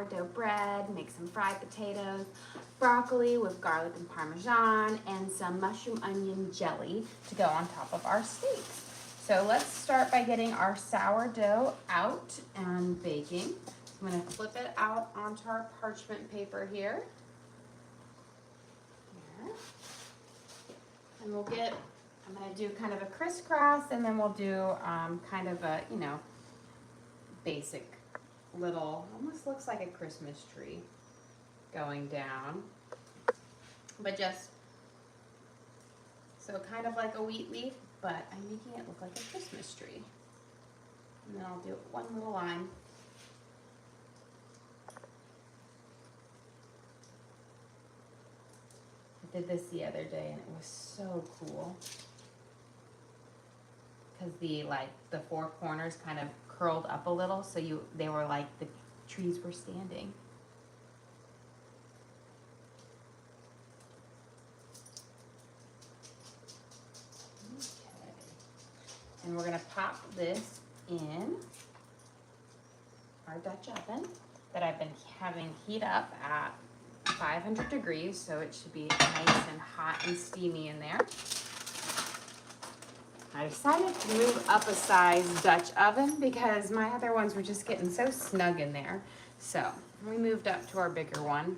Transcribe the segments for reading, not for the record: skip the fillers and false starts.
sourdough bread, make some fried potatoes, broccoli with garlic and Parmesan, and some mushroom onion jelly to go on top of our steaks. So let's start by getting our sourdough out and baking. I'm gonna flip it out onto our parchment paper here. And we'll get, I'm gonna do kind of a crisscross, and then we'll do kind of a, you know, basic little, almost looks like a Christmas tree going down. But just, so kind of like a wheat leaf, but I'm making it look like a Christmas tree. And then I'll do one little line. I did this the other day and it was so cool. Because the four corners kind of curled up a little, so they were like the trees were standing. Okay. And we're gonna pop this in our Dutch oven that I've been having heat up at 500 degrees, so it should be nice and hot and steamy in there. I decided to move up a size Dutch oven because my other ones were just getting so snug in there. So we moved up to our bigger one.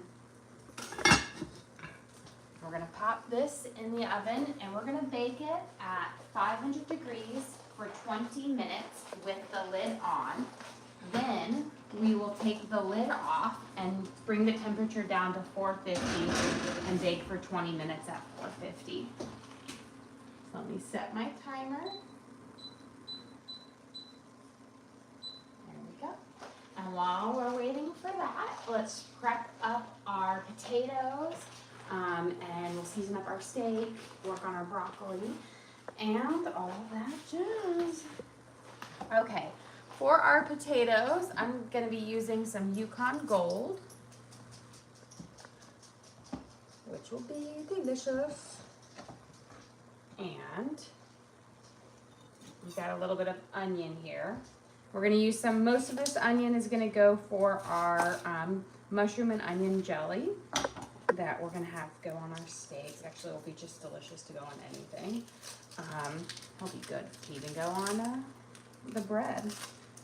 We're gonna pop this in the oven and we're gonna bake it at 500 degrees for 20 minutes with the lid on. Then we will take the lid off and bring the temperature down to 450 and bake for 20 minutes at 450. So let me set my timer. There we go. And while we're waiting for that, let's prep up our potatoes and we'll season up our steak, work on our broccoli, and all that jazz. Okay. For our potatoes, I'm going to be using some Yukon Gold, which will be delicious. And we've got a little bit of onion here. We're going to use most of this onion is going to go for our mushroom and onion jelly that we're going to have go on our steaks. Actually, it will be just delicious to go on anything. It'll be good to even go on the bread.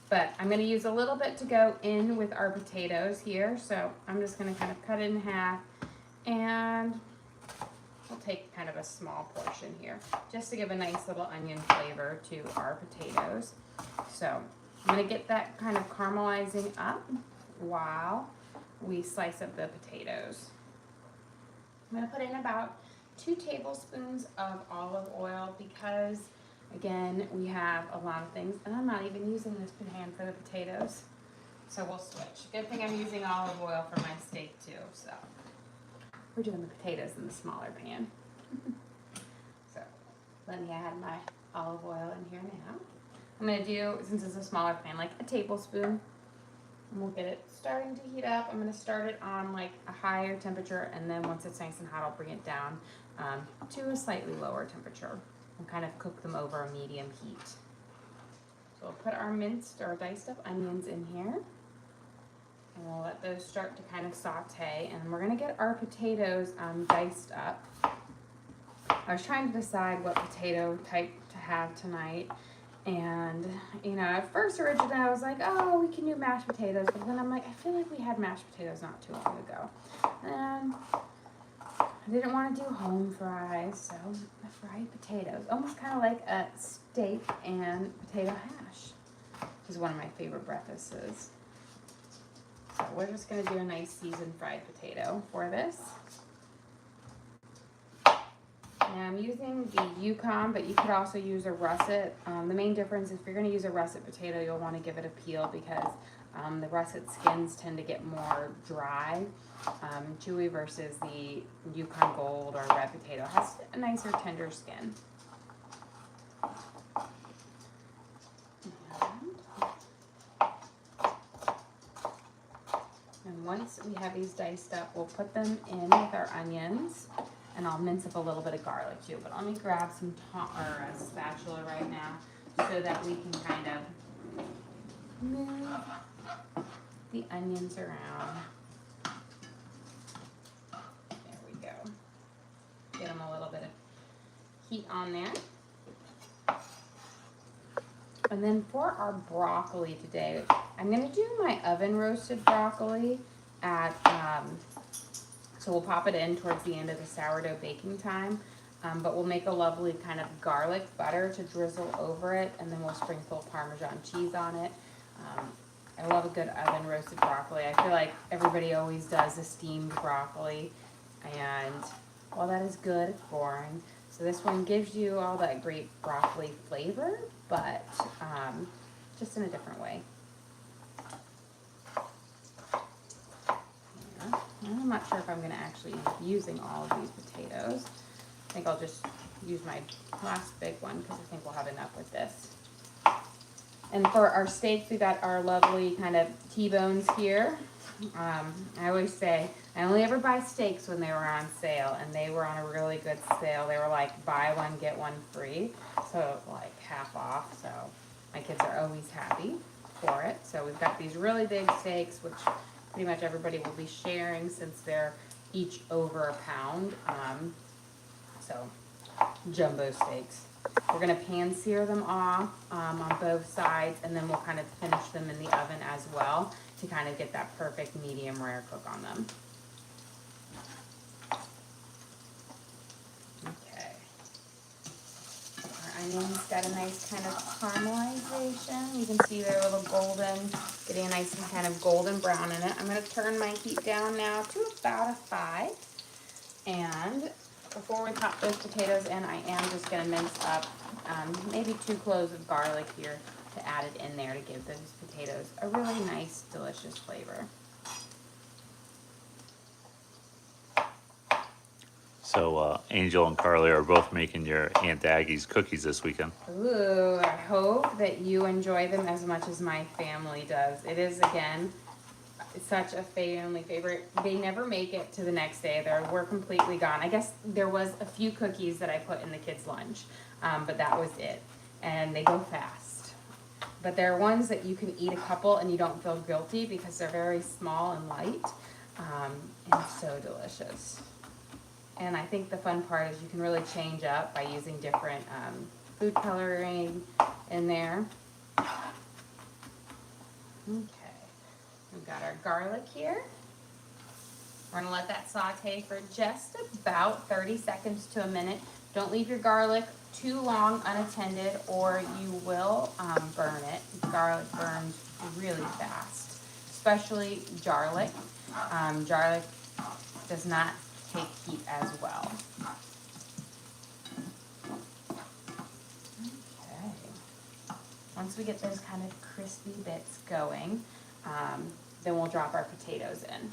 But I'm going to use a little bit to go in with our potatoes here. So I'm just going to kind of cut it in half, and we'll take kind of a small portion here just to give a nice little onion flavor to our potatoes. So I'm going to get that kind of caramelizing up while we slice up the potatoes. I'm going to put in about 2 tablespoons of olive oil because, again, we have a lot of things, and I'm not even using this pan for the potatoes, so we'll switch. Good thing I'm using olive oil for my steak too, so we're doing the potatoes in the smaller pan. So let me add my olive oil in here now. I'm going to do, since it's a smaller pan, like a tablespoon, and we'll get it starting to heat up. I'm going to start it on like a higher temperature, and then once it's nice and hot, I'll bring it down to a slightly lower temperature and kind of cook them over a medium heat. So we'll put our minced or diced up onions in here, and we'll let those start to kind of saute, and we're going to get our potatoes diced up. I was trying to decide what potato type to have tonight, and you know, at first originally I was like, oh, we can do mashed potatoes, but then I'm like, I feel like we had mashed potatoes not too long ago, and I didn't want to do home fries, so the fried potatoes, almost kind of like a steak and potato hash, which is one of my favorite breakfasts. So we're just going to do a nice seasoned fried potato for this. And I'm using the Yukon, but you could also use a russet. The main difference is if you're going to use a russet potato, you'll want to give it a peel because the russet skins tend to get more dry, chewy, versus the Yukon Gold or red potato has a nicer, tender skin. And once we have these diced up, we'll put them in with our onions, and I'll mince up a little bit of garlic too. But let me grab some a spatula right now so that we can kind of move the onions around. There we go. Get them a little bit of heat on there. And then for our broccoli today, I'm gonna do my oven roasted broccoli at, so we'll pop it in towards the end of the sourdough baking time. But we'll make a lovely kind of garlic butter to drizzle over it, and then we'll sprinkle Parmesan cheese on it. I love a good oven roasted broccoli. I feel like everybody always does a steamed broccoli, and while that is good, it's boring. So this one gives you all that great broccoli flavor, but just in a different way. Yeah. I'm not sure if I'm gonna actually end up using all of these potatoes. I think I'll just use my last big one because I think we'll have enough with this. And for our steaks, we got our lovely kind of T-bones here. I always say, I only ever buy steaks when they were on sale, and they were on a really good sale. They were like buy one, get one free. So like half off, so my kids are always happy for it. So we've got these really big steaks, which pretty much everybody will be sharing since they're each over a pound. So jumbo steaks. We're gonna pan sear them off on both sides, and then we'll kind of finish them in the oven as well to kind of get that perfect medium rare cook on them. Okay. Our onions got a nice kind of caramelization. You can see they're a little golden, getting a nice kind of golden brown in it. I'm gonna turn my heat down now to about a 5. And before we pop those potatoes in, I am just going to mince up maybe 2 cloves of garlic here to add it in there to give those potatoes a really nice, delicious flavor. So Angel and Carly are both making your Aunt Aggie's cookies this weekend. Ooh, I hope that you enjoy them as much as my family does. It is, again, such a family favorite. They never make it to the next day. We're completely gone. I guess there was a few cookies that I put in the kids' lunch, but that was it. And they go fast. But there are ones that you can eat a couple and you don't feel guilty because they're very small and light, and so delicious. And I think the fun part is you can really change up by using different food coloring in there. Okay. We've got our garlic here. We're gonna let that saute for just about 30 seconds to a minute. Don't leave your garlic too long unattended or you will burn it. Garlic burns really fast, especially garlic. Garlic does not take heat as well. Okay. Once we get those kind of crispy bits going, then we'll drop our potatoes in.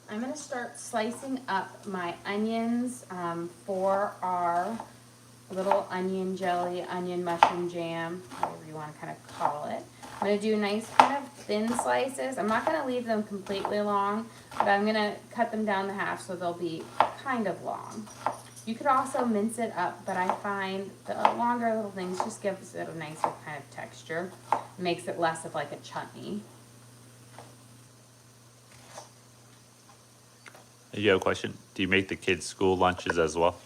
I'm going to start slicing up my onions for our little onion jelly, onion mushroom jam, whatever you want to kind of call it. I'm going to do nice kind of thin slices. I'm not going to leave them completely long, but I'm going to cut them down to half so they'll be kind of long. You could also mince it up, but I find the longer little things just gives it a nicer kind of texture. It makes it less of like a chutney. You have a question? Do you make the kids' school lunches as well?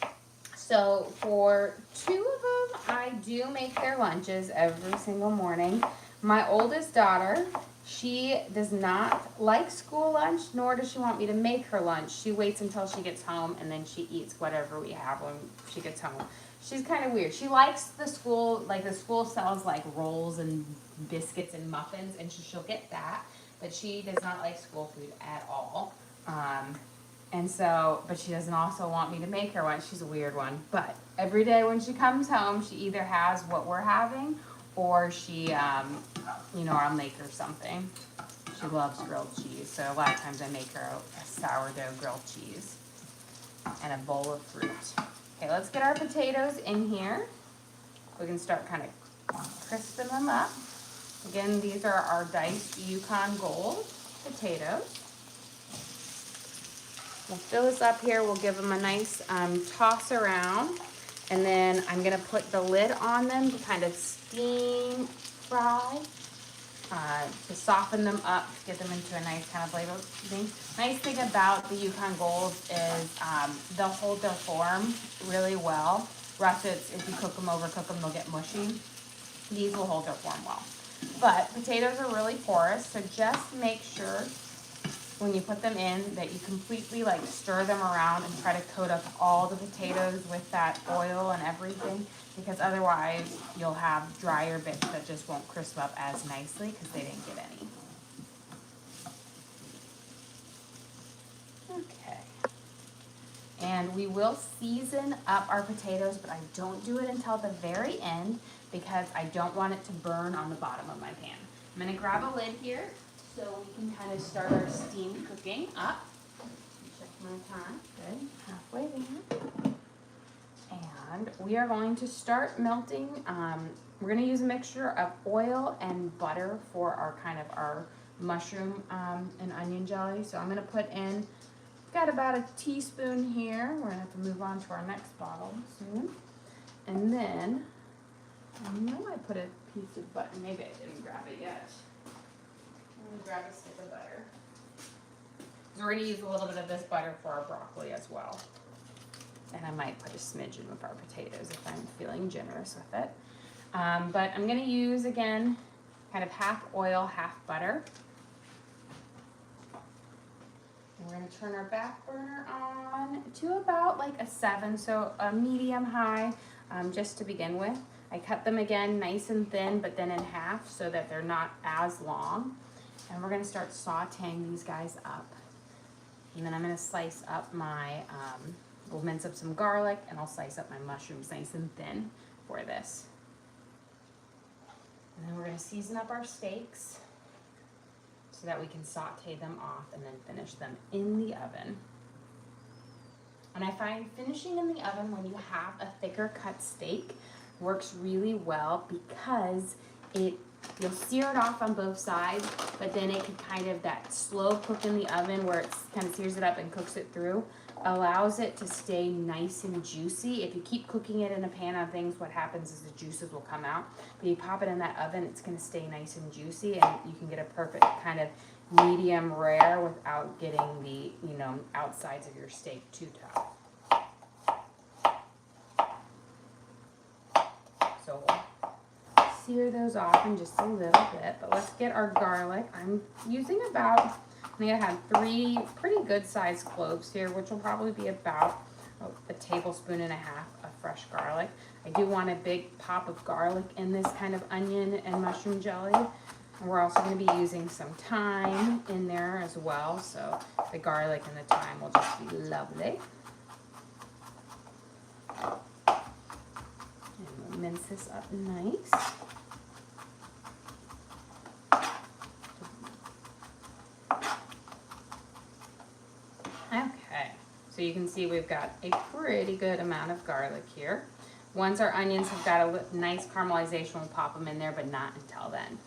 So for 2 of them, I do make their lunches every single morning. My oldest daughter, she does not like school lunch, nor does she want me to make her lunch. She waits until she gets home and then she eats whatever we have when she gets home. She's kind of weird. She likes the school, like the school sells like rolls and biscuits and muffins, and she'll get that, but she does not like school food at all. And so, but she doesn't also want me to make her one. She's a weird one. But every day when she comes home, she either has what we're having or she, I'll make her something. She loves grilled cheese. So a lot of times I make her a sourdough grilled cheese and a bowl of fruit. Okay, let's get our potatoes in here. We can start kind of crisping them up. Again, these are our diced Yukon Gold potatoes. We'll fill this up here. We'll give them a nice toss around. And then I'm going to put the lid on them to kind of steam fry. to soften them up, get them into a nice kind of flavor thing. Nice thing about the Yukon Golds is they'll hold their form really well. Russets, if you overcook them, they'll get mushy. These will hold their form well. But potatoes are really porous, so just make sure when you put them in that you completely like stir them around and try to coat up all the potatoes with that oil and everything, because otherwise you'll have drier bits that just won't crisp up as nicely because they didn't get any. Okay. And we will season up our potatoes, but I don't do it until the very end because I don't want it to burn on the bottom of my pan. I'm gonna grab a lid here so we can kind of start our steam cooking up. Check my time, good, halfway there. And we are going to start melting. We're gonna use a mixture of oil and butter for our mushroom and onion jelly. So I'm gonna put in, got about a teaspoon here. We're gonna have to move on to our next bottle soon. And then, I know I put a piece of butter, maybe I didn't grab it yet. I'm gonna grab a stick of butter. We're gonna use a little bit of this butter for our broccoli as well. And I might put a smidgen of our potatoes if I'm feeling generous with it. But I'm gonna use, again, kind of half oil, half butter. And we're gonna turn our back burner on to about like a 7, so a medium high, just to begin with. I cut them again nice and thin, but then in half so that they're not as long. And we're gonna start sauteing these guys up. And then I'm gonna slice up my, we'll mince up some garlic and I'll slice up my mushrooms nice and thin for this. And then we're gonna season up our steaks so that we can saute them off and then finish them in the oven. And I find finishing in the oven when you have a thicker cut steak works really well because you'll sear it off on both sides, but then it can kind of, that slow cook in the oven where it kind of sears it up and cooks it through, allows it to stay nice and juicy. If you keep cooking it in a pan on things, what happens is the juices will come out. But you pop it in that oven, it's gonna stay nice and juicy, and you can get a perfect kind of medium rare without getting the, outsides of your steak too tough. So sear those off in just a little bit, but let's get our garlic. I'm using about, I think I have 3 pretty good sized cloves here, which will probably be about a tablespoon and a half of fresh garlic. I do want a big pop of garlic in this kind of onion and mushroom jelly. And we're also going to be using some thyme in there as well, so the garlic and the thyme will just be lovely. And we'll mince this up nice. Okay, so you can see we've got a pretty good amount of garlic here. Once our onions have got a nice caramelization, we'll pop them in there, but not until then.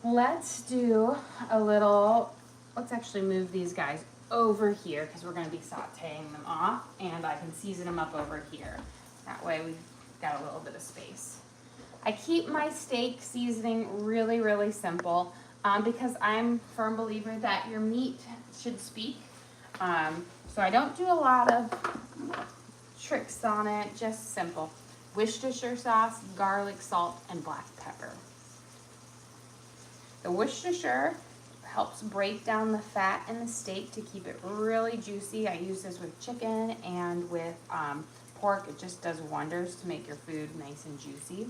Let's do a little, let's actually move these guys over here because we're going to be sauteing them off, and I can season them up over here. That way we've got a little bit of space. I keep my steak seasoning really, really simple because I'm a firm believer that your meat should speak. So I don't do a lot of tricks on it, just simple. Worcestershire sauce, garlic, salt, and black pepper. The Worcestershire helps break down the fat in the steak to keep it really juicy. I use this with chicken and with pork. It just does wonders to make your food nice and juicy.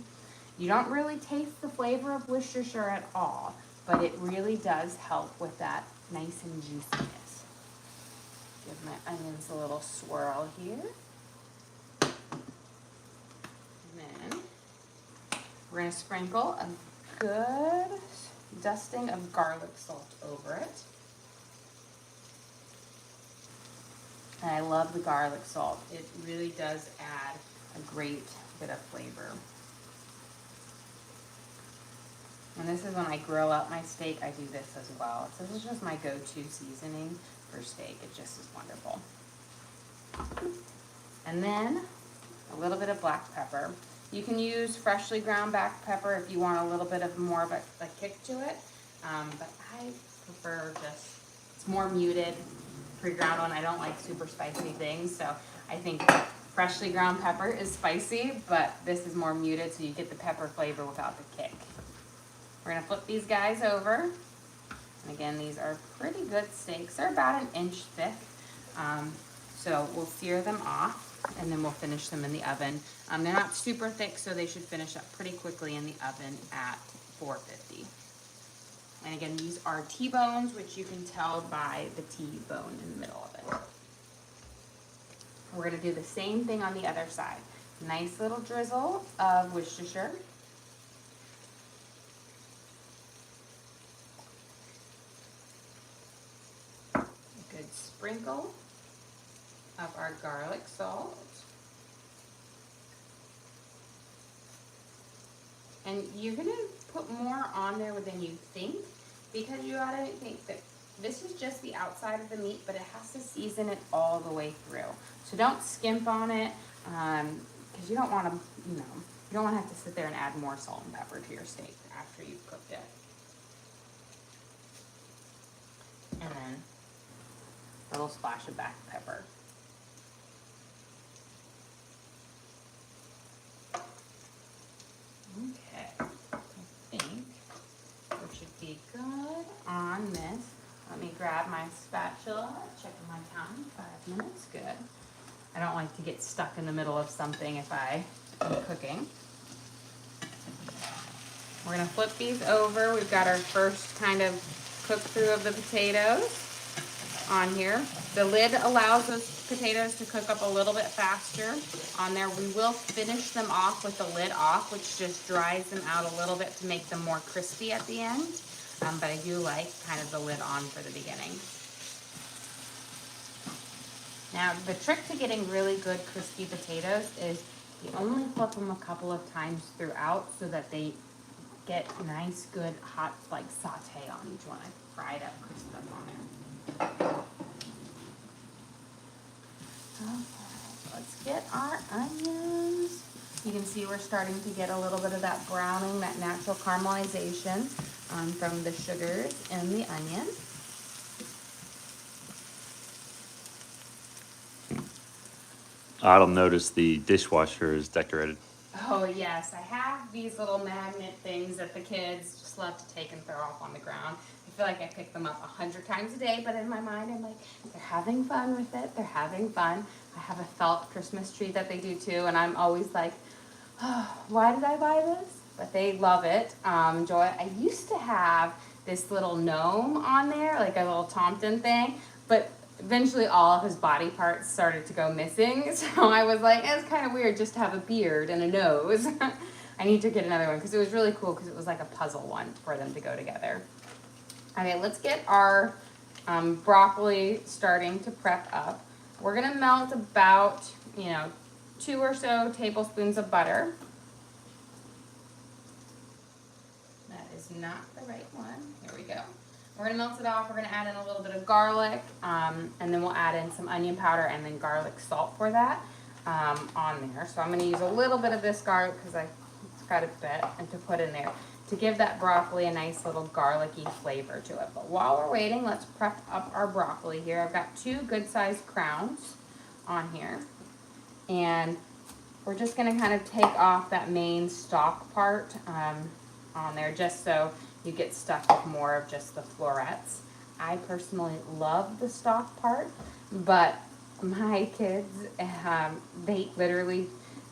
You don't really taste the flavor of Worcestershire at all, but it really does help with that nice and juiciness. Give my onions a little swirl here. And then we're going to sprinkle a good dusting of garlic salt over it. And I love the garlic salt. It really does add a great bit of flavor. And this is when I grill up my steak, I do this as well. So this is just my go-to seasoning for steak. It just is wonderful. And then a little bit of black pepper. You can use freshly ground black pepper if you want a little bit of more of a kick to it. But I prefer just, it's more muted. Pre-ground one, I don't like super spicy things, so I think freshly ground pepper is spicy, but this is more muted, so you get the pepper flavor without the kick. We're gonna flip these guys over. And again, these are pretty good steaks. They're about 1 inch thick. So we'll sear them off and then we'll finish them in the oven. They're not super thick, so they should finish up pretty quickly in the oven at 450. And again, these are T-bones, which you can tell by the T-bone in the middle of it. We're gonna do the same thing on the other side. Nice little drizzle of Worcestershire. A good sprinkle of our garlic salt. And you're gonna put more on there than you think, because you gotta think that this is just the outside of the meat, but it has to season it all the way through. So don't skimp on it, because you don't wanna, you don't wanna have to sit there and add more salt and pepper to your steak after you've cooked it. And then a little splash of black pepper. Okay, I think we should be good on this. Let me grab my spatula, check my time, 5 minutes, good. I don't like to get stuck in the middle of something if I am cooking. We're gonna flip these over. We've got our first kind of cook through of the potatoes on here. The lid allows those potatoes to cook up a little bit faster on there. We will finish them off with the lid off, which just dries them out a little bit to make them more crispy at the end. But I do like kind of the lid on for the beginning. Now, the trick to getting really good crispy potatoes is you only flip them a couple of times throughout so that they get nice, good, hot, like saute on each one. I fried up, crisped up on there. Okay, let's get our onions. You can see we're starting to get a little bit of that browning, that natural caramelization from the sugars in the onion. Autumn noticed the dishwasher is decorated. Oh yes, I have these little magnet things that the kids just love to take and throw off on the ground. I feel like I pick them up 100 times a day, but in my mind I'm like, they're having fun with it, they're having fun. I have a felt Christmas tree that they do too, and I'm always like, oh, why did I buy this? But they love it, enjoy it. I used to have this little gnome on there, like a little Tomten thing, but eventually all of his body parts started to go missing, so I was like, it's kind of weird just to have a beard and a nose. I need to get another one because it was really cool because it was like a puzzle one for them to go together. Okay, let's get our broccoli starting to prep up. We're gonna melt about, 2 or so tablespoons of butter. That is not the right one. Here we go. We're gonna melt it off. We're gonna add in a little bit of garlic, and then we'll add in some onion powder and then garlic salt for that on there. So I'm gonna use a little bit of this garlic because it's got a bit, and to put in there to give that broccoli a nice little garlicky flavor to it. But while we're waiting, let's prep up our broccoli here. I've got 2 good-sized crowns on here, and we're just gonna kind of take off that main stalk part on there just so you get stuck with more of just the florets. I personally love the stalk part, but my kids,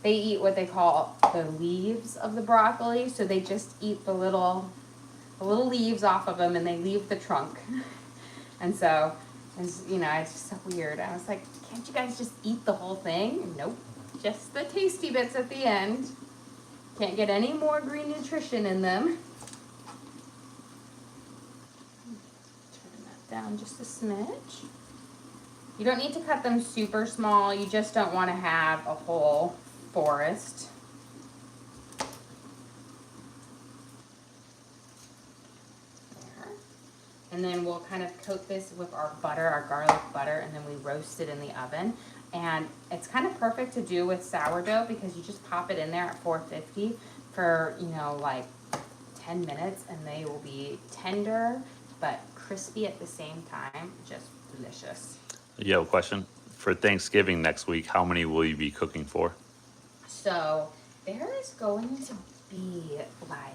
they eat what they call the leaves of the broccoli, so they just eat the little leaves off of them and they leave the trunk. And so, it's just so weird. I was like, can't you guys just eat the whole thing? Nope, just the tasty bits at the end. Can't get any more green nutrition in them. Down just a smidge. You don't need to cut them super small. You just don't want to have a whole forest. There. And then we'll kind of coat this with our butter, our garlic butter, and then we roast it in the oven. And it's kind of perfect to do with sourdough because you just pop it in there at 450 for, you know, like 10 minutes, and they will be tender but crispy at the same time. Just delicious. You have a question? For Thanksgiving next week, how many will you be cooking for? So there is going to be like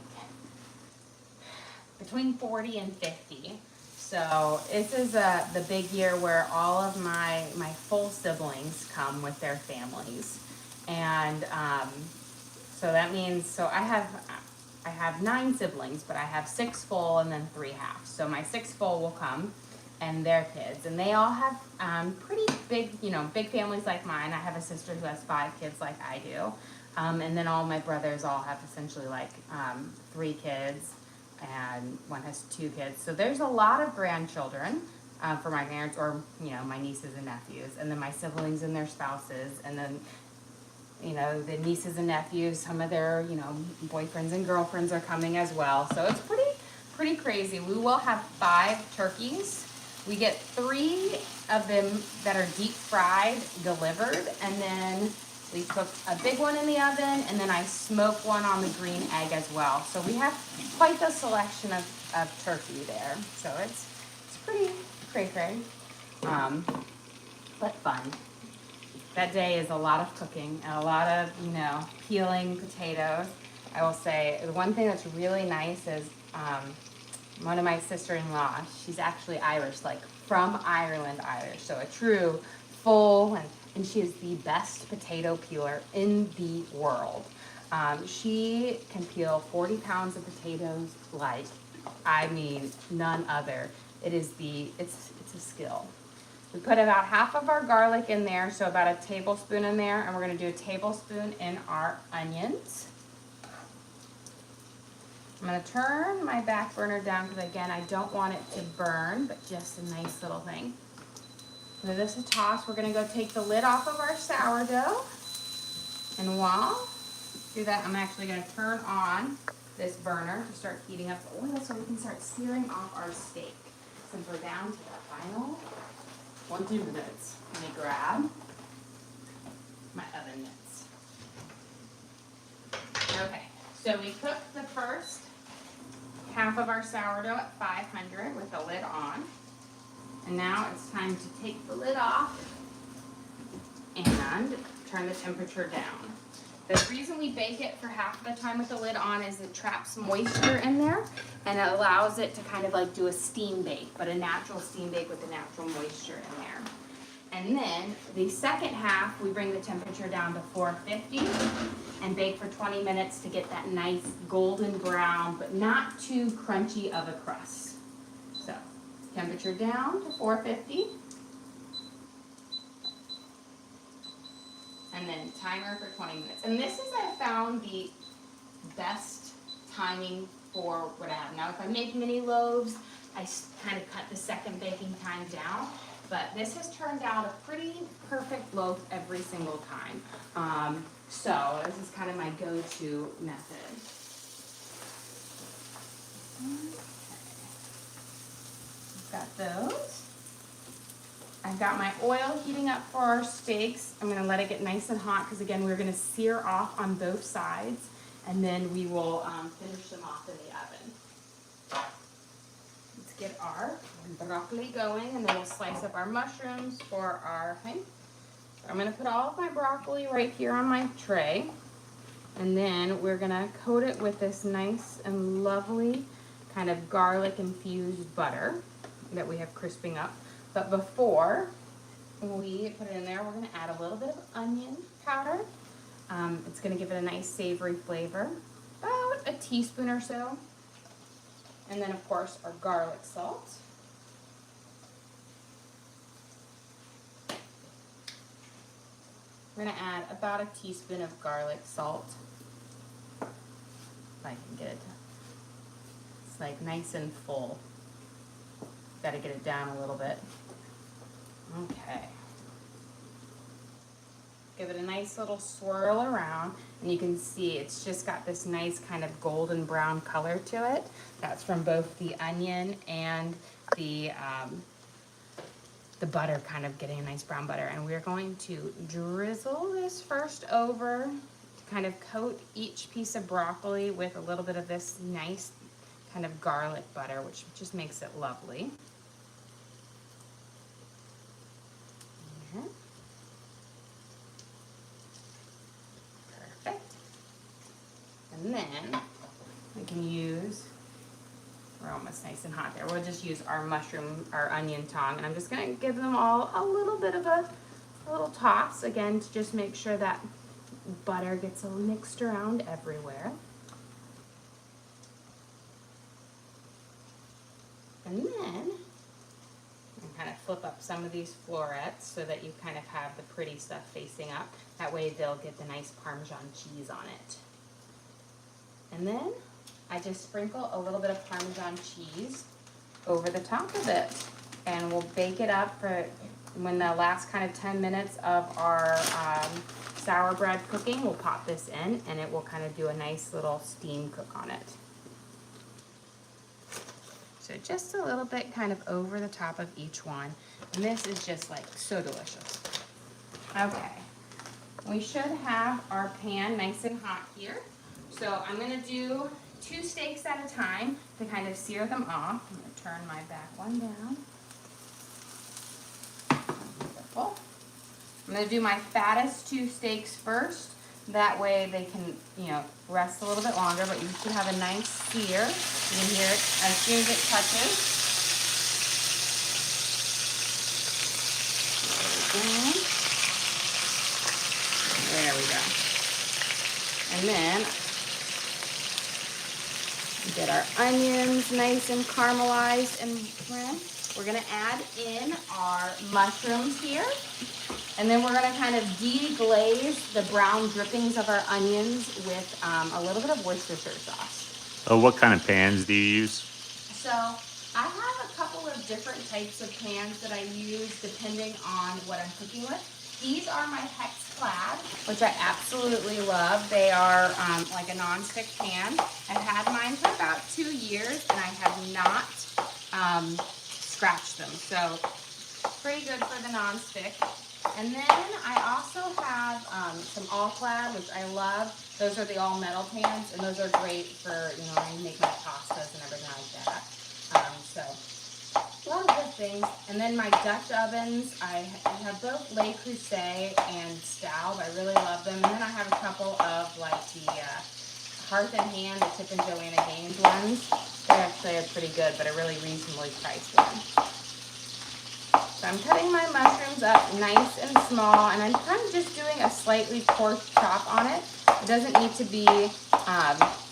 between 40 and 50. So this is the big year where all of my full siblings come with their families. And so that means, so I have 9 siblings, but I have 6 full and then 3 halves. So my 6 full will come and their kids. And they all have pretty big, you know, big families like mine. I have a sister who has 5 kids like I do. And then all my brothers all have essentially like 3 kids, and one has 2 kids. So there's a lot of grandchildren for my parents, or, you know, my nieces and nephews, and then my siblings and their spouses, and then, you know, the nieces and nephews, some of their, you know, boyfriends and girlfriends are coming as well. So it's pretty crazy. We will have 5 turkeys. We get 3 of them that are deep fried delivered, and then we cook a big one in the oven, and then I smoke one on the green egg as well. So we have quite the selection of turkey there. So it's pretty cray-cray, but fun. That day is a lot of cooking and a lot of, you know, peeling potatoes. I will say the one thing that's really nice is one of my sister-in-law, she's actually Irish, like from Ireland Irish. So a true full, and she is the best potato peeler in the world. She can peel 40 pounds of potatoes like, I mean, none other. It's a skill. We put about half of our garlic in there, so about a tablespoon in there, and we're gonna do a tablespoon in our onions. I'm gonna turn my back burner down because, again, I don't want it to burn, but just a nice little thing. Give this a toss. We're gonna go take the lid off of our sourdough. And while I do that, I'm actually gonna turn on this burner to start heating up the oil so we can start searing off our steak. Since we're down to the final 20 minutes. Let me grab my oven mitts. Okay, so we cooked the first half of our sourdough at 500 with the lid on. And now it's time to take the lid off and turn the temperature down. The reason we bake it for half of the time with the lid on is it traps moisture in there, and it allows it to kind of like do a steam bake, but a natural steam bake with the natural moisture in there. And then the second half, we bring the temperature down to 450 and bake for 20 minutes to get that nice golden brown, but not too crunchy of a crust. So, temperature down to 450. And then timer for 20 minutes. And this is, I found, the best timing for what I have. Now, if I make mini loaves, I kind of cut the second baking time down. But this has turned out a pretty perfect loaf every single time. So this is kind of my go-to method. Okay. Got those. I've got my oil heating up for our steaks. I'm gonna let it get nice and hot because, again, we're gonna sear off on both sides, and then we will finish them off in the oven. Let's get our broccoli going, and then we'll slice up our mushrooms for our thing. I'm gonna put all of my broccoli right here on my tray, and then we're gonna coat it with this nice and lovely kind of garlic infused butter that we have crisping up. But before we put it in there, we're gonna add a little bit of onion powder. It's gonna give it a nice savory flavor, about a teaspoon or so. And then, of course, our garlic salt. We're gonna add about a teaspoon of garlic salt. If I can get it, it's like nice and full. Gotta get it down a little bit. Okay. Give it a nice little swirl around, and you can see it's just got this nice kind of golden brown color to it. That's from both the onion and the the butter kind of getting a nice brown butter. And we're going to drizzle this first over to kind of coat each piece of broccoli with a little bit of this nice kind of garlic butter, which just makes it lovely. Perfect. And then we can use, we're almost nice and hot there. We'll just use our onion tong, and I'm just gonna give them all a little bit of a little toss again to just make sure that butter gets mixed around everywhere. And then kind of flip up some of these florets so that you kind of have the pretty stuff facing up. That way they'll get the nice Parmesan cheese on it. And then I just sprinkle a little bit of Parmesan cheese over the top of it. And we'll bake it up for when the last kind of 10 minutes of our sour bread cooking. We'll pop this in and it will kind of do a nice little steam cook on it. So just a little bit kind of over the top of each one. And this is just like so delicious. Okay, we should have our pan nice and hot here. So I'm gonna do 2 steaks at a time to kind of sear them off. I'm gonna turn my back one down. Beautiful. I'm gonna do my fattest 2 steaks first. That way they can, rest a little bit longer, but you should have a nice sear. You can hear it as soon as it touches. There we go. And then get our onions nice and caramelized and brown. We're gonna add in our mushrooms here. And then we're gonna kind of deglaze the brown drippings of our onions with a little bit of Worcestershire sauce. Oh, what kind of pans do you use? So I have a couple of different types of pans that I use depending on what I'm cooking with. These are my Hex Clad, which I absolutely love. They are like a non-stick pan. I've had mine for about 2 years and I have not scratched them. So pretty good for the non-stick. And then I also have some All-Clad, which I love. Those are the all-metal pans, and those are great for, when I make my pastas and everything like that. So, a lot of good things. And then my Dutch ovens, I have both Le Creuset and Staub. I really love them. And then I have a couple of, like, the Hearth and Hand, the Tip and Joanna Gaines ones. They're actually pretty good, but a really reasonably priced one. So I'm cutting my mushrooms up nice and small, and I'm kind of just doing a slightly coarse chop on it. It doesn't need to be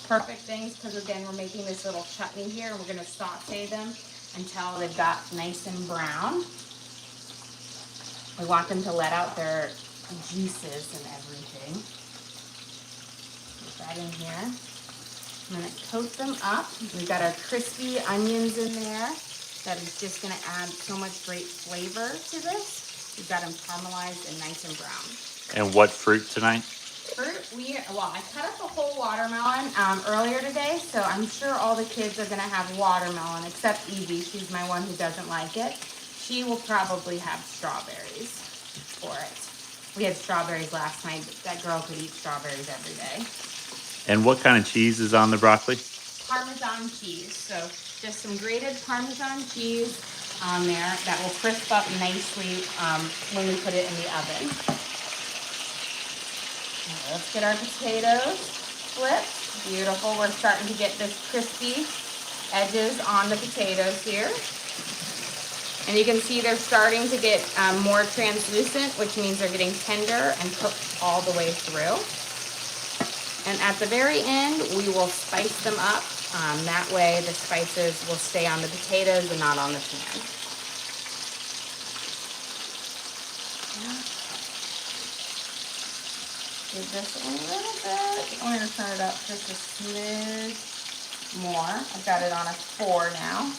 perfect things because, again, we're making this little chutney here, and we're going to saute them until they've got nice and brown. We want them to let out their juices and everything. Put that in here. I'm going to coat them up. We've got our crispy onions in there. That is just going to add so much great flavor to this. We've got them caramelized and nice and brown. And what fruit tonight? Fruit, I cut up a whole watermelon earlier today, so I'm sure all the kids are going to have watermelon, except Evie. She's my one who doesn't like it. She will probably have strawberries for it. We had strawberries last night. That girl could eat strawberries every day. And what kind of cheese is on the broccoli? Parmesan cheese. So just some grated Parmesan cheese on there that will crisp up nicely when we put it in the oven. Now let's get our potatoes flipped. Beautiful. We're starting to get this crispy edges on the potatoes here. And you can see they're starting to get more translucent, which means they're getting tender and cooked all the way through. And at the very end, we will spice them up. That way the spices will stay on the potatoes and not on the pan. Give this a little bit. I'm going to turn it up just a smidge more. I've got it on a 4 now.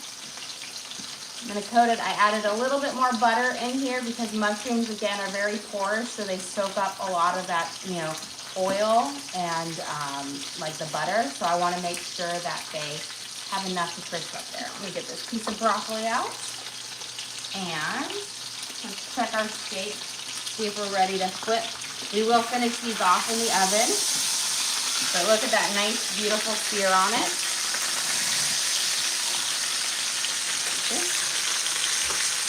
I'm going to coat it. I added a little bit more butter in here because mushrooms, again, are very porous, so they soak up a lot of that, oil and like the butter. So I want to make sure that they have enough to crisp up there. Let me get this piece of broccoli out. And check our steak, see if we're ready to flip. We will finish these off in the oven. But look at that nice, beautiful sear on it.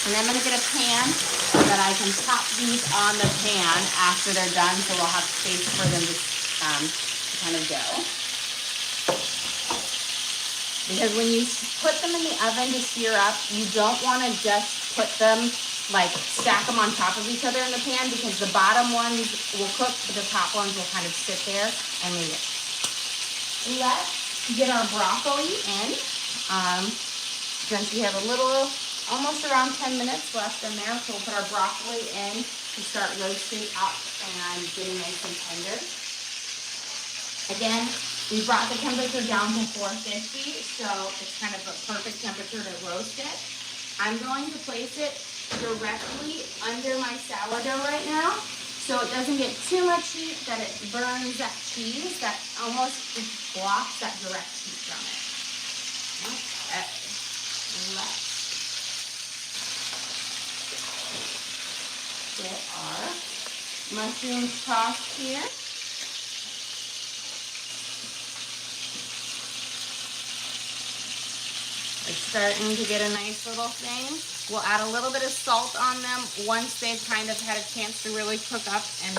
And I'm gonna get a pan so that I can pop these on the pan after they're done, so we'll have space for them to kind of go. Because when you put them in the oven to sear up, you don't want to just put them, like stack them on top of each other in the pan, because the bottom ones will cook, but the top ones will kind of sit there and leave it. Let's get our broccoli in. Since we have a little, almost around 10 minutes left in there, so we'll put our broccoli in to start roasting up and getting nice and tender. Again, we brought the temperature down to 450, so it's kind of a perfect temperature to roast it. I'm going to place it directly under my sourdough right now, so it doesn't get too much heat that it burns that cheese, that almost blocks that direct heat from it. Okay. Let's get our mushrooms tossed here. It's starting to get a nice little thing. We'll add a little bit of salt on them once they've kind of had a chance to really cook up and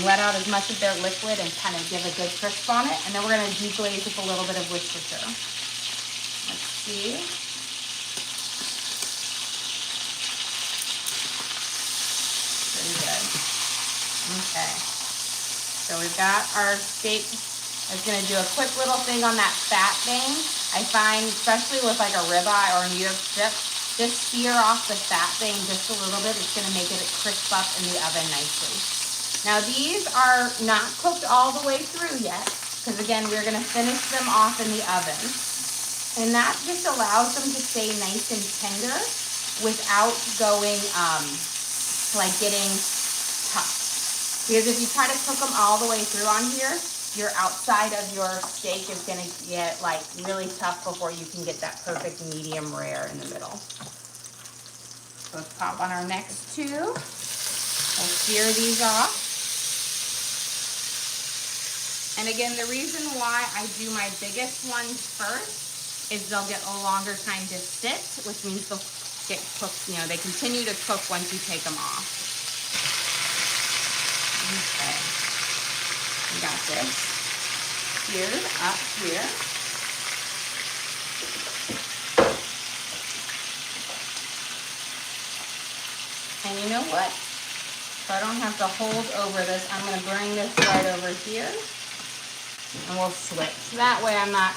let out as much of their liquid and kind of give a good crisp on it. And then we're going to deglaze with a little bit of Worcestershire. Let's see. Pretty good. Okay. So we've got our steak. I was going to do a quick little thing on that fat vein. I find, especially with like a ribeye or a New York strip, just sear off the fat vein just a little bit. It's going to make it crisp up in the oven nicely. Now these are not cooked all the way through yet, because again, we're going to finish them off in the oven. And that just allows them to stay nice and tender without going, like getting tough. Because if you try to cook them all the way through on here, your outside of your steak is going to get like really tough before you can get that perfect medium rare in the middle. So let's pop on our next two. We'll sear these off. And again, the reason why I do my biggest ones first is they'll get a longer time to sit, which means they'll get cooked, you know, they continue to cook once you take them off. Okay. We got this seared up here. And you know what? So I don't have to hold over this. I'm going to bring this right over here. And we'll switch. That way I'm not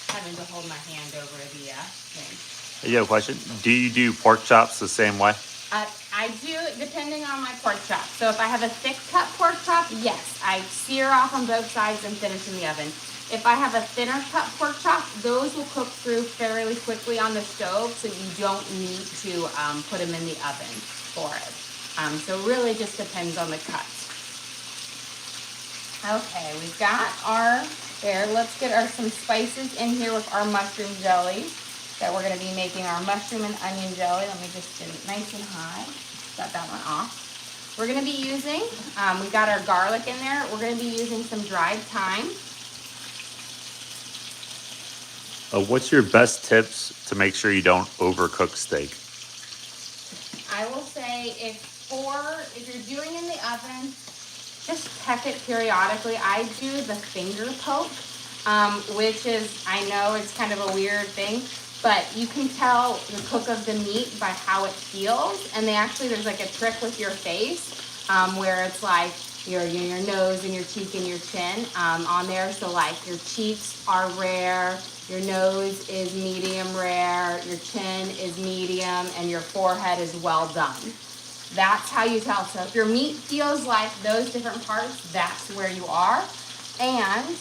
having to hold my hand over the thing. You have a question? Do you do pork chops the same way? I do, depending on my pork chop. So if I have a thick cut pork chop, yes, I sear off on both sides and finish in the oven. If I have a thinner cut pork chop, those will cook through fairly quickly on the stove, so you don't need to put them in the oven for it. So it really just depends on the cut. Okay, we've got our, let's get some spices in here with our mushroom jelly that we're going to be making our mushroom and onion jelly. Let me just get it nice and high. Got that one off. We're going to be using, we got our garlic in there. We're going to be using some dried thyme. What's your best tips to make sure you don't overcook steak? I will say if you're doing in the oven, just peck it periodically. I do the finger poke, which is, I know it's kind of a weird thing, but you can tell the cook of the meat by how it feels. And there's like a trick with your face where it's like your nose and your cheek and your chin on there. So like your cheeks are rare, your nose is medium rare, your chin is medium, and your forehead is well done. That's how you tell. So if your meat feels like those different parts, that's where you are. And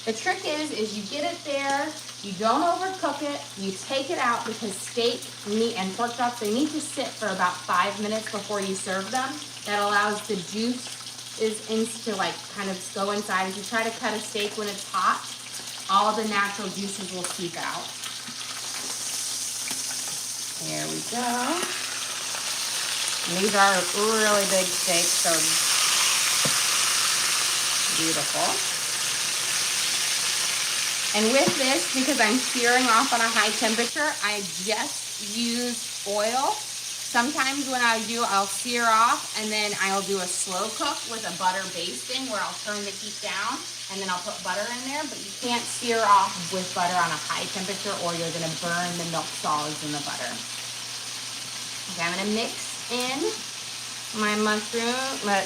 the trick is you get it there, you don't overcook it, you take it out, because steak, meat, and pork chops, they need to sit for about 5 minutes before you serve them. That allows the juice to like kind of go inside. If you try to cut a steak when it's hot, all the natural juices will seep out. There we go. And these are really big steaks, so beautiful. And with this, because I'm searing off on a high temperature, I just use oil. Sometimes when I do, I'll sear off and then I'll do a slow cook with a butter basting where I'll turn the heat down and then I'll put butter in there, but you can't sear off with butter on a high temperature or you're gonna burn the milk solids in the butter. Okay, I'm gonna mix in my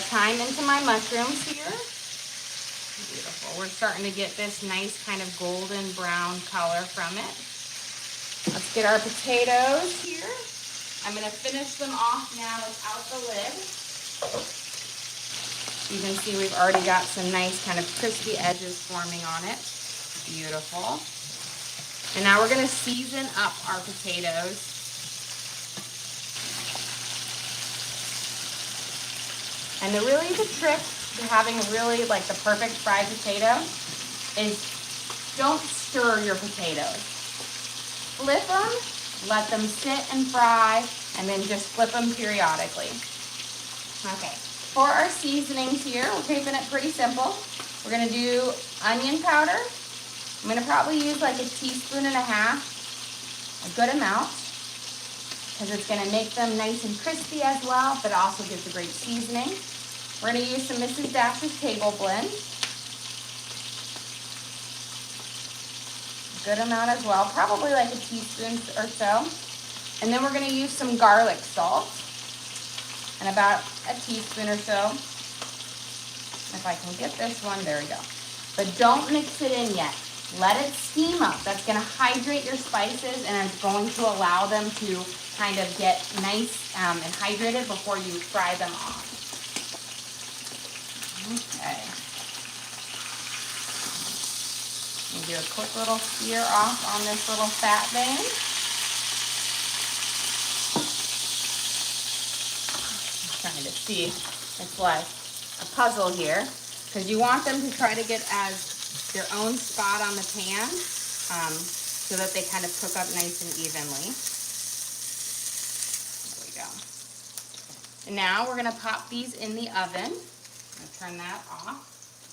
thyme into my mushrooms here. Beautiful. We're starting to get this nice kind of golden brown color from it. Let's get our potatoes here. I'm going to finish them off now without the lid. You can see we've already got some nice kind of crispy edges forming on it. Beautiful. And now we're going to season up our potatoes. And the trick to having really like the perfect fried potato is don't stir your potatoes. Flip them, let them sit and fry, and then just flip them periodically. Okay, for our seasonings here, we're keeping it pretty simple. We're gonna do onion powder. I'm gonna probably use like 1.5 teaspoons, a good amount, because it's gonna make them nice and crispy as well, but it also gives a great seasoning. We're gonna use some Mrs. Dash's table blend. Good amount as well, probably like 1 teaspoon or so. And then we're gonna use some garlic salt and about 1 teaspoon or so. If I can get this one, there we go. But don't mix it in yet. Let it steam up. That's gonna hydrate your spices and it's going to allow them to kind of get nice and hydrated before you fry them off. Okay. And do a quick little sear off on this little fat vein. I'm trying to see. It's like a puzzle here because you want them to try to get as their own spot on the pan so that they kind of cook up nice and evenly. There we go. And now we're going to pop these in the oven. I'm going to turn that off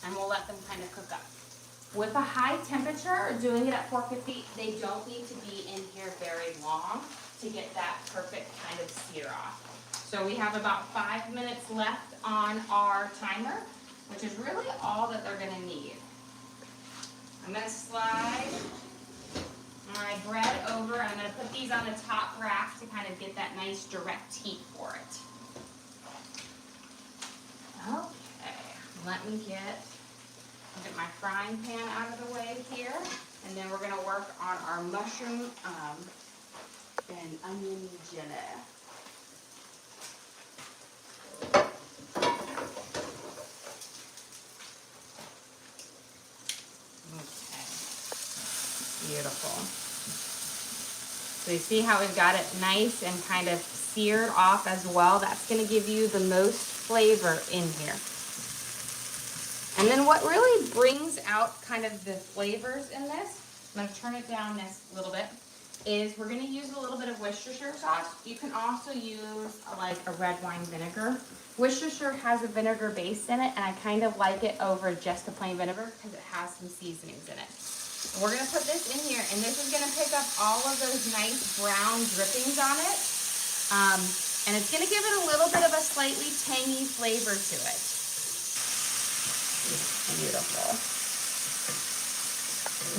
and we'll let them kind of cook up. With a high temperature, doing it at 450, they don't need to be in here very long to get that perfect kind of sear off. So we have about 5 minutes left on our timer, which is really all that they're gonna need. I'm gonna slide my bread over. I'm gonna put these on the top rack to kind of get that nice direct heat for it. Okay, let me get my frying pan out of the way here, and then we're going to work on our mushroom and onion jelly. Okay, beautiful. So you see how we've got it nice and kind of seared off as well. That's going to give you the most flavor in here. And then what really brings out kind of the flavors in this, I'm going to turn it down this a little bit, is we're going to use a little bit of Worcestershire sauce. You can also use like a red wine vinegar. Worcestershire has a vinegar base in it, and I kind of like it over just a plain vinegar because it has some seasonings in it. And we're going to put this in here, and this is going to pick up all of those nice brown drippings on it. And it's going to give it a little bit of a slightly tangy flavor to it. Beautiful.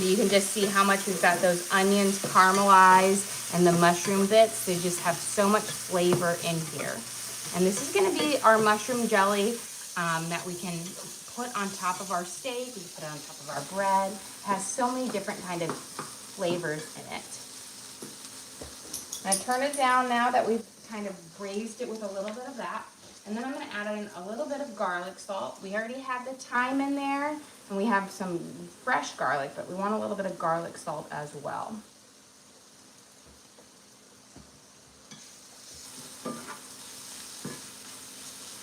You can just see how much we've got those onions caramelized and the mushroom bits. They just have so much flavor in here. And this is going to be our mushroom jelly that we can put on top of our steak. We can put it on top of our bread. It has so many different kind of flavors in it. I'm going to turn it down now that we've kind of braised it with a little bit of that. And then I'm going to add in a little bit of garlic salt. We already have the thyme in there, and we have some fresh garlic, but we want a little bit of garlic salt as well.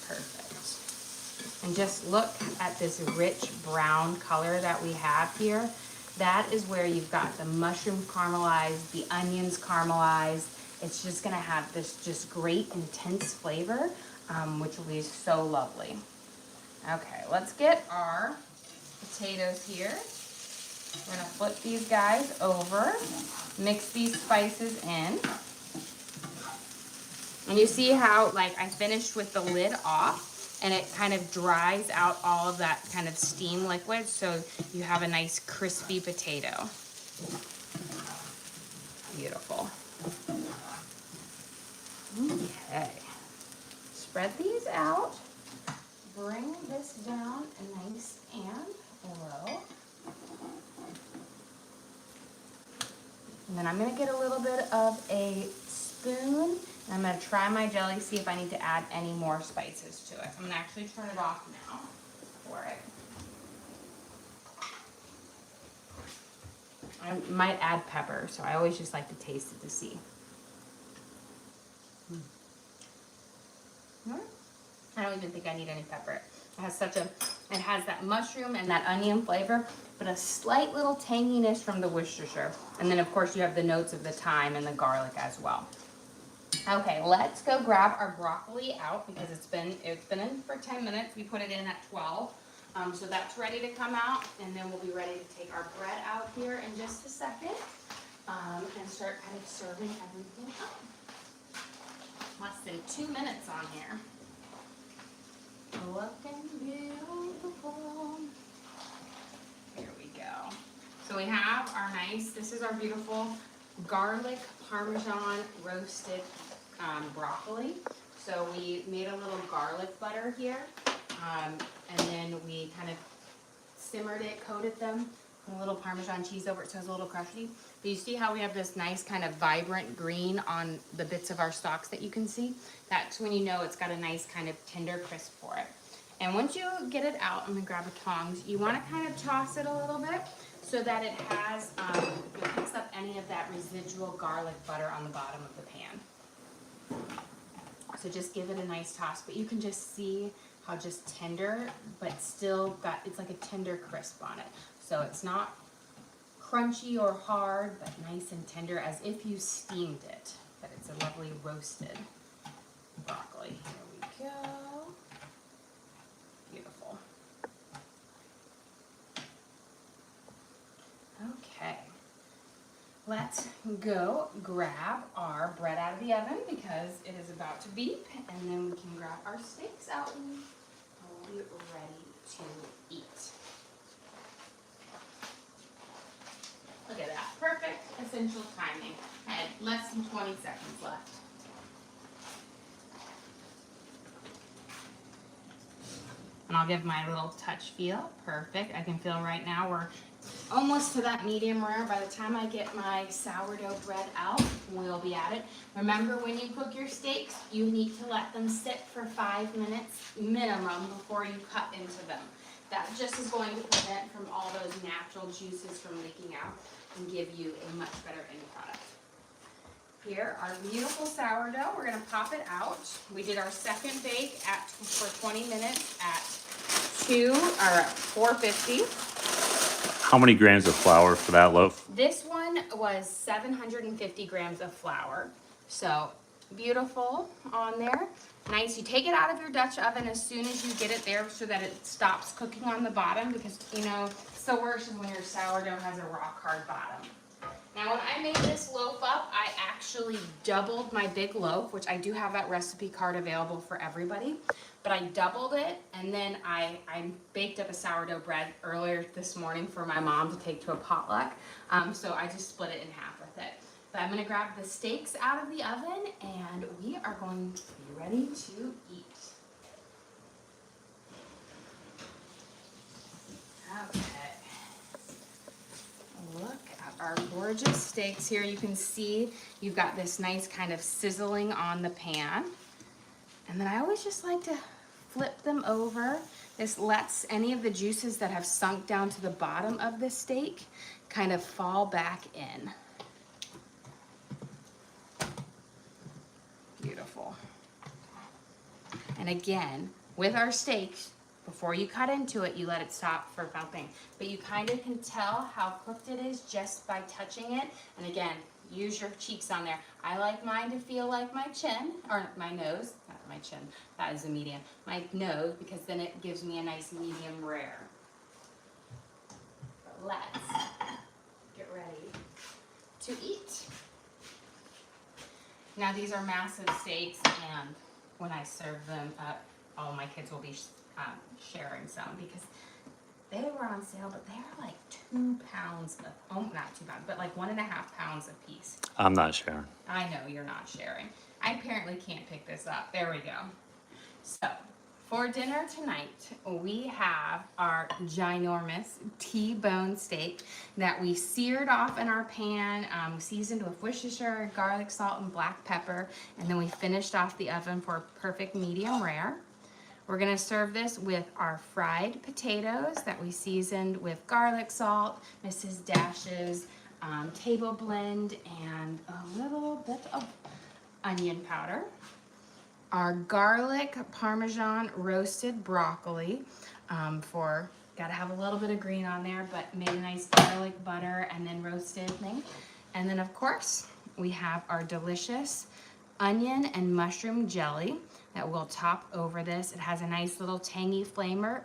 Perfect. And just look at this rich brown color that we have here. That is where you've got the mushroom caramelized, the onions caramelized. It's just gonna have this just great intense flavor, which will be so lovely. Okay, let's get our potatoes here. We're gonna flip these guys over, mix these spices in. And you see how, like, I finished with the lid off and it kind of dries out all of that kind of steam liquid, so you have a nice crispy potato. Beautiful. Okay. Spread these out. Bring this down nice and low. And then I'm gonna get a little bit of a spoon, and I'm gonna try my jelly, see if I need to add any more spices to it. I'm gonna actually turn it off now for it. I might add pepper, so I always just like to taste it to see. I don't even think I need any pepper. It has it has that mushroom and that onion flavor, but a slight little tanginess from the Worcestershire. And then of course you have the notes of the thyme and the garlic as well. Okay, let's go grab our broccoli out because it's been in for 10 minutes. We put it in at 12. So that's ready to come out, and then we'll be ready to take our bread out here in just a second, and start kind of serving everything up. Less than 2 minutes on here. Looking beautiful. Here we go. So we have our this is our beautiful garlic Parmesan roasted broccoli. So we made a little garlic butter here, and then we kind of simmered it, coated them, put a little Parmesan cheese over it so it's a little crusty. But you see how we have this nice kind of vibrant green on the bits of our stalks that you can see? That's when you know it's got a nice kind of tender crisp for it. And once you get it out, I'm gonna grab a tongs. You wanna kind of toss it a little bit so that it has, it picks up any of that residual garlic butter on the bottom of the pan. So just give it a nice toss, but you can just see how just tender, but still it's like a tender crisp on it. So it's not crunchy or hard, but nice and tender as if you steamed it. But it's a lovely roasted broccoli. Here we go. Beautiful. Okay. Let's go grab our bread out of the oven because it is about to beep, and then we can grab our steaks out and we'll be ready to eat. Look at that. Perfect essential timing. I had less than 20 seconds left. And I'll give my little touch feel. Perfect. I can feel right now we're almost to that medium rare. By the time I get my sourdough bread out, we'll be at it. Remember, when you cook your steaks, you need to let them sit for 5 minutes minimum before you cut into them. That just is going to prevent from all those natural juices from leaking out and give you a much better end product. Here, our beautiful sourdough, we're gonna pop it out. We did our second bake for 20 minutes at 450. How many grams of flour for that loaf? This one was 750 grams of flour. So beautiful on there. Nice. You take it out of your Dutch oven as soon as you get it there so that it stops cooking on the bottom, because you know it's the worst is when your sourdough has a rock hard bottom. Now when I made this loaf up, I actually doubled my big loaf, which I do have that recipe card available for everybody. But I doubled it, and then I baked up a sourdough bread earlier this morning for my mom to take to a potluck. So I just split it in half with it. But I'm gonna grab the steaks out of the oven, and we are going to be ready to eat. Okay. Look at our gorgeous steaks here. You can see you've got this nice kind of sizzling on the pan. And then I always just like to flip them over. This lets any of the juices that have sunk down to the bottom of the steak kind of fall back in. Beautiful. And again, with our steaks, before you cut into it, you let it stop for melting. But you kind of can tell how cooked it is just by touching it. And again, use your cheeks on there. I like mine to feel like my chin, or my nose, not my chin, that is a medium, my nose, because then it gives me a nice medium rare. But let's get ready to eat. Now these are massive steaks, and when I serve them up, all my kids will be sharing some because they were on sale, but they are like 2 pounds of, oh, not 2 pounds, but like 1.5 pounds a piece. I'm not sharing. I know you're not sharing. I apparently can't pick this up. There we go. So, for dinner tonight, we have our ginormous T-bone steak that we seared off in our pan, seasoned with Worcestershire, garlic, salt, and black pepper, and then we finished off the oven for perfect medium rare. We're gonna serve this with our fried potatoes that we seasoned with garlic salt, Mrs. Dash's table blend, and a little bit of onion powder. Our garlic parmesan roasted broccoli gotta have a little bit of green on there, but made a nice garlic butter and then roasted thing. And then of course, we have our delicious onion and mushroom jelly that we'll top over this. It has a nice little tangy flavor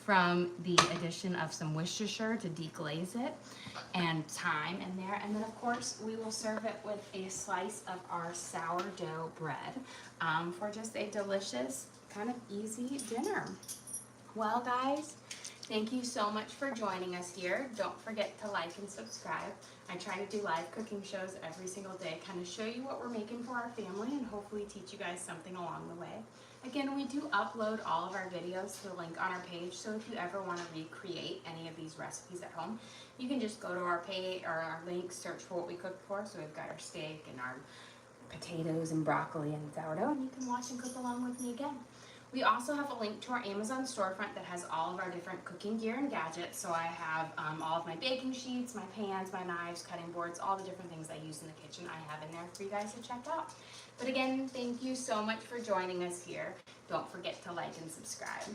from the addition of some Worcestershire to deglaze it, and thyme in there. And then of course we will serve it with a slice of our sourdough bread for just a delicious, kind of easy dinner. Well guys, thank you so much for joining us here. Don't forget to like and subscribe. I try to do live cooking shows every single day, kind of show you what we're making for our family and hopefully teach you guys something along the way. Again, we do upload all of our videos to the link on our page, so if you ever want to recreate any of these recipes at home, you can just go to our page or our link, search for what we cooked for. So we've got our steak and our potatoes and broccoli and sourdough, and you can watch and cook along with me again. We also have a link to our Amazon storefront that has all of our different cooking gear and gadgets. So I have all of my baking sheets, my pans, my knives, cutting boards, all the different things I use in the kitchen I have in there for you guys to check out. But again, thank you so much for joining us here. Don't forget to like and subscribe.